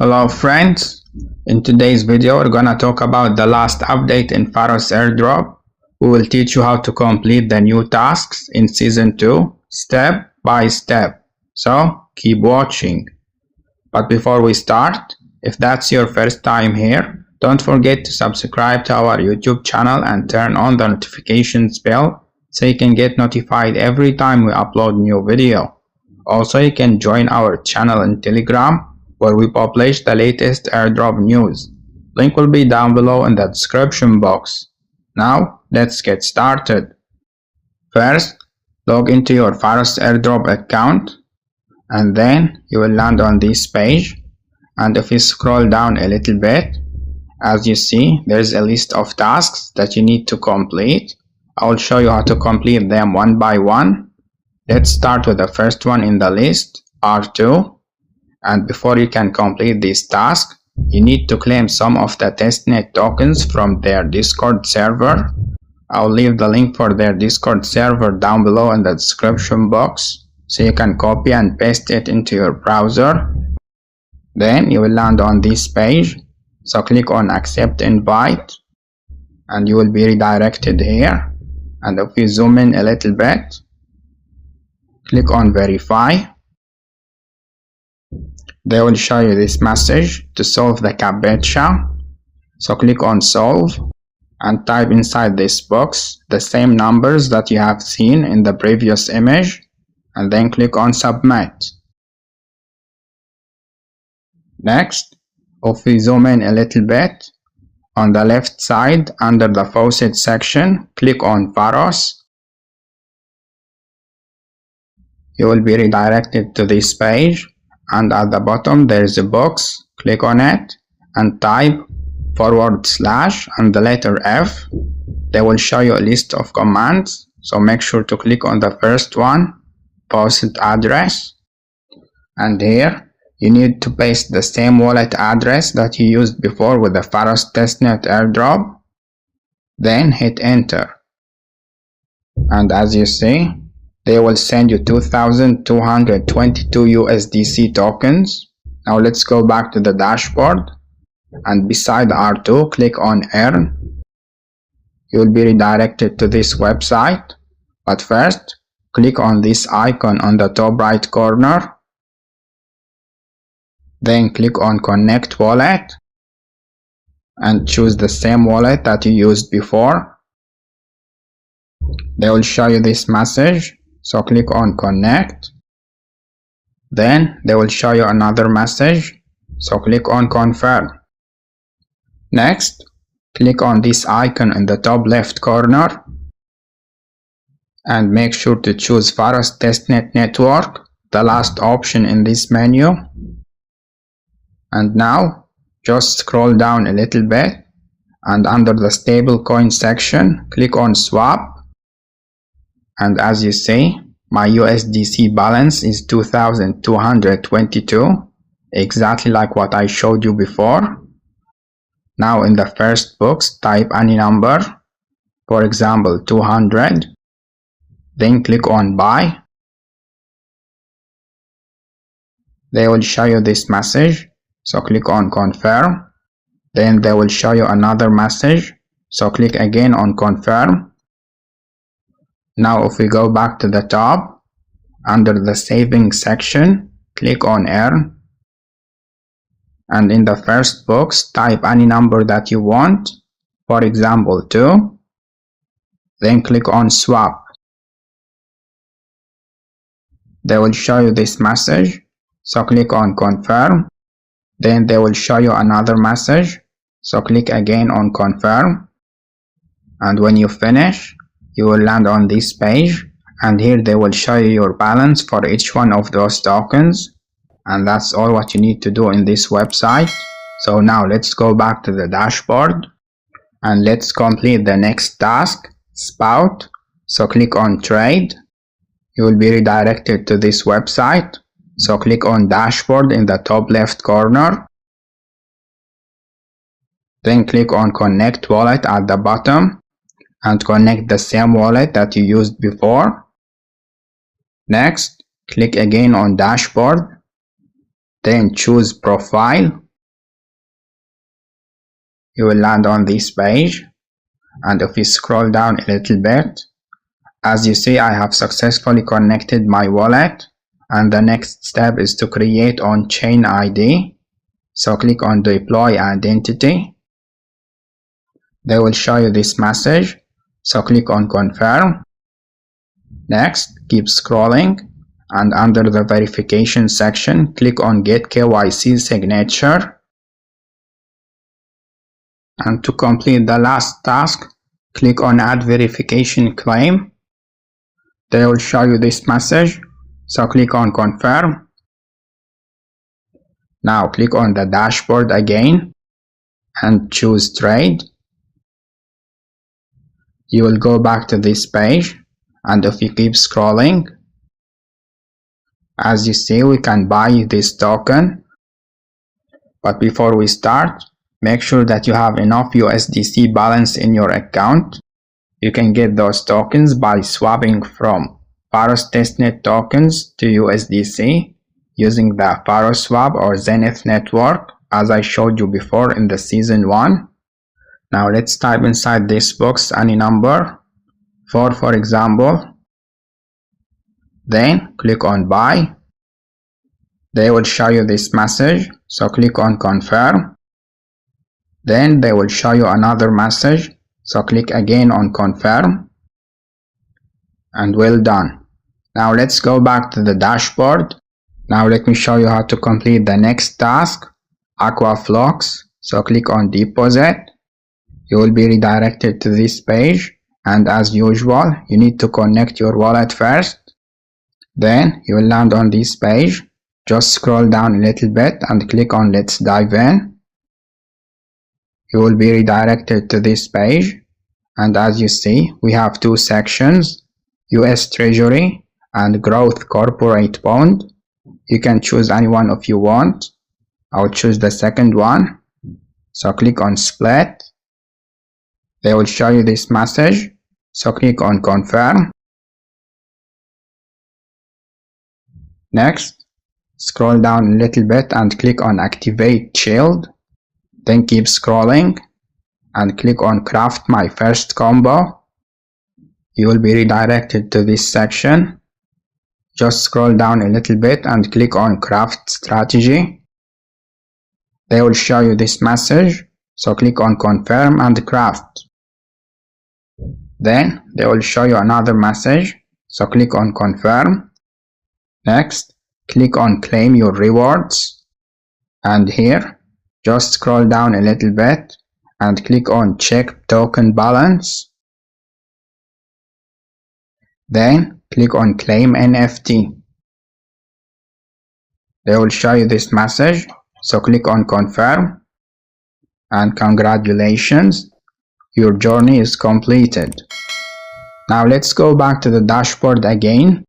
Hello friends, in today's video we're gonna talk about the last update in Pharos Airdrop. We will teach you how to complete the new tasks in Season 2 step by step, so keep watching. But before we start, if that's your first time here, don't forget to subscribe to our YouTube channel and turn on the notifications bell so you can get notified every time we upload new video. Also, you can join our channel in Telegram where we publish the latest airdrop news. Link will be down below in the description box. Now, let's get started. First, log into your Pharos Airdrop account and then you will land on this page, and if you scroll down a little bit, as you see, there's a list of tasks that you need to complete. I will show you how to complete them one by one. Let's start with the first one in the list, R2. And before you can complete this task, you need to claim some of the Testnet tokens from their Discord server. I'll leave the link for their Discord server down below in the description box, so you can copy and paste it into your browser. Then you will land on this page, so click on accept invite and you will be redirected here. And if you zoom in a little bit, click on verify. They will show you this message to solve the CAPTCHA, so click on solve and type inside this box the same numbers that you have seen in the previous image, and then click on submit. Next, if we zoom in a little bit, on the left side under the faucet section, click on Pharos. You will be redirected to this page, and at the bottom there is a box. Click on it and type / and the letter F. They will show you a list of commands, so make sure to click on the first one, faucet address, and here you need to paste the same wallet address that you used before with the Pharos Testnet airdrop. Then hit enter, and as you see, they will send you 2,222 USDC tokens. Now let's go back to the dashboard, and beside R2 click on earn. You will be redirected to this website, but first click on this icon on the top right corner. Then click on connect wallet and choose the same wallet that you used before. They will show you this message, so click on connect. Then they will show you another message, so click on confirm. Next, click on this icon in the top left corner and make sure to choose Pharos Testnet Network, the last option in this menu. And now just scroll down a little bit, and under the stablecoin section click on swap, and as you see, my USDC balance is 2,222, exactly like what I showed you before. Now in the first box type any number, for example 200, then click on buy. They will show you this message, so click on confirm. Then they will show you another message, so click again on confirm. Now if we go back to the top, under the savings section, click on earn, and in the first box type any number that you want, for example 2, then click on swap. They will show you this message, so click on confirm. Then they will show you another message, so click again on confirm, and when you finish, you will land on this page, and here they will show you your balance for each one of those tokens. And that's all what you need to do in this website. So now let's go back to the dashboard and let's complete the next task, Spout. So click on trade. You will be redirected to this website, so click on dashboard in the top left corner. Then click on connect wallet at the bottom and connect the same wallet that you used before. Next, click again on dashboard, then choose profile you will land on this page, and if you scroll down a little bit, as you see, I have successfully connected my wallet, and the next step is to create on-chain ID. So click on deploy identity. They will show you this message, so click on confirm. Next, keep scrolling, and under the verification section, click on get KYC signature. And to complete the last task, click on add verification claim. They will show you this message, so click on confirm. Now click on the dashboard again and choose trade. You will go back to this page, and if you keep scrolling, as you see, we can buy this token. But before we start, make sure that you have enough USDC balance in your account. You can get those tokens by swapping from Pharos Testnet tokens to USDC using the Pharos Swap or Zenith network, as I showed you before in the season 1. Now let's type inside this box any number, 4 for example. Then click on buy. They will show you this message, so click on confirm. Then they will show you another message, so click again on confirm. And well done. Now let's go back to the dashboard. Now let me show you how to complete the next task, AquaFlux. So click on deposit. You will be redirected to this page, and as usual, you need to connect your wallet first. Then you will land on this page. Just scroll down a little bit and click on let's dive in. You will be redirected to this page, and as you see, we have two sections, US Treasury and Growth Corporate Bond. You can choose any one if you want. I'll choose the second one, so click on split. They will show you this message, so click on confirm. Next, scroll down a little bit and click on activate shield. Then keep scrolling and click on craft my first combo. You will be redirected to this section. Just scroll down a little bit and click on craft strategy. They will show you this message, so click on confirm and craft. Then they will show you another message, so click on confirm. Next, click on claim your rewards, and here just scroll down a little bit and click on check token balance. Then click on claim NFT. They will show you this message, so click on confirm, and congratulations, your journey is completed. Now let's go back to the dashboard again,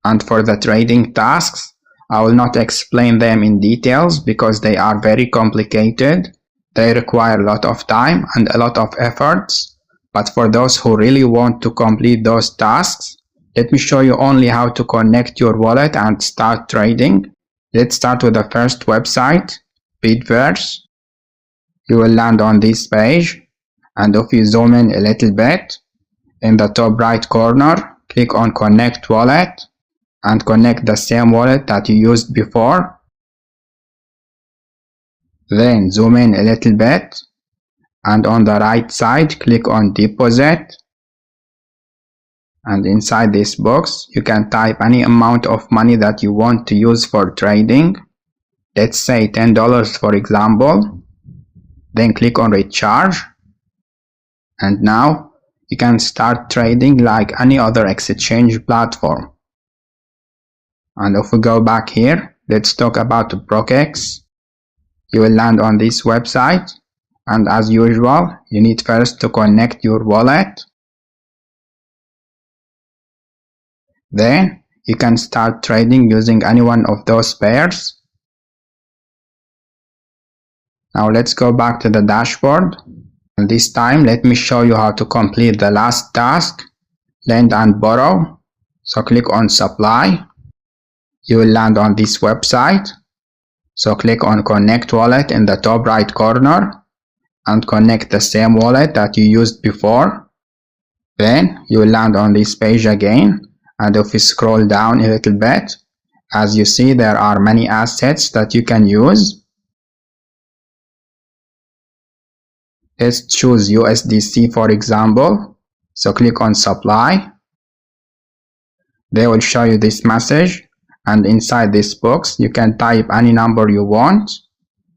and for the trading tasks, I will not explain them in details because they are very complicated. They require a lot of time and a lot of efforts, but for those who really want to complete those tasks, let me show you only how to connect your wallet and start trading. Let's start with the first website, Bitverse. You will land on this page, and if you zoom in a little bit, in the top right corner, click on connect wallet and connect the same wallet that you used before. Then zoom in a little bit, and on the right side click on deposit, and inside this box you can type any amount of money that you want to use for trading. Let's say $10 for example. Then click on recharge, and now you can start trading like any other exchange platform. And if we go back here, let's talk about Brokex. You will land on this website, and as usual, you need first to connect your wallet. Then you can start trading using any one of those pairs. Now let's go back to the dashboard, and this time let me show you how to complete the last task, lend and borrow. So click on supply. You will land on this website, so click on connect wallet in the top right corner. and connect the same wallet that you used before. Then you will land on this page again, and if you scroll down a little bit, as you see, there are many assets that you can use. Let's choose USDC for example. So click on supply. They will show you this message, and inside this box you can type any number you want.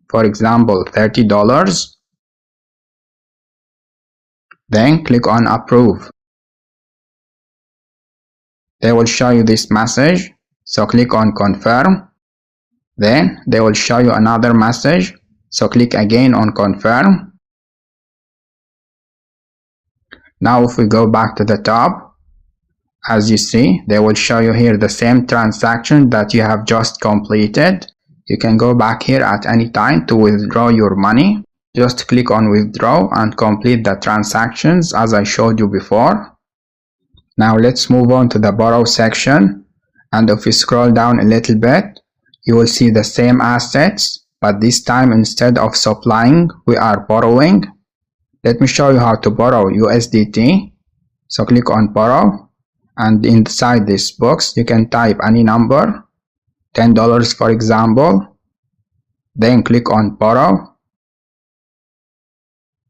For example, $30. Then click on approve. They will show you this message, so click on confirm. Then they will show you another message, so click again on confirm. Now if we go back to the top, as you see, they will show you here the same transaction that you have just completed. You can go back here at any time to withdraw your money. Just click on withdraw and complete the transactions as I showed you before. Now let's move on to the borrow section, and if you scroll down a little bit, you will see the same assets, but this time instead of supplying, we are borrowing. Let me show you how to borrow USDT. So click on borrow, and inside this box you can type any number, $10 for example. Then click on borrow.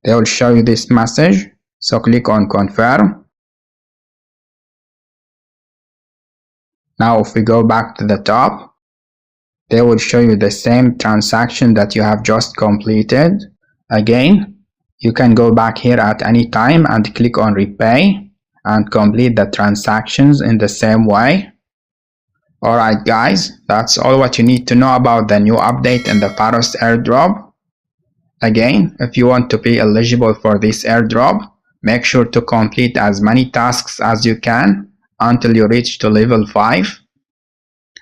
They will show you this message, so click on confirm. Now if we go back to the top, they will show you the same transaction that you have just completed. Again, you can go back here at any time and click on repay and complete the transactions in the same way. Alright guys, that's all what you need to know about the new update in the Pharos airdrop. Again, if you want to be eligible for this airdrop, make sure to complete as many tasks as you can until you reach to level 5.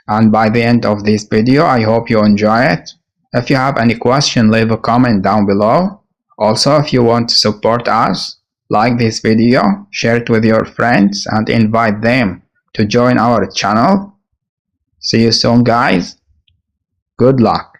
And by the end of this video, I hope you enjoy it. If you have any question, leave a comment down below. Also, if you want to support us, like this video, share it with your friends and invite them to join our channel. See you soon guys. Good luck.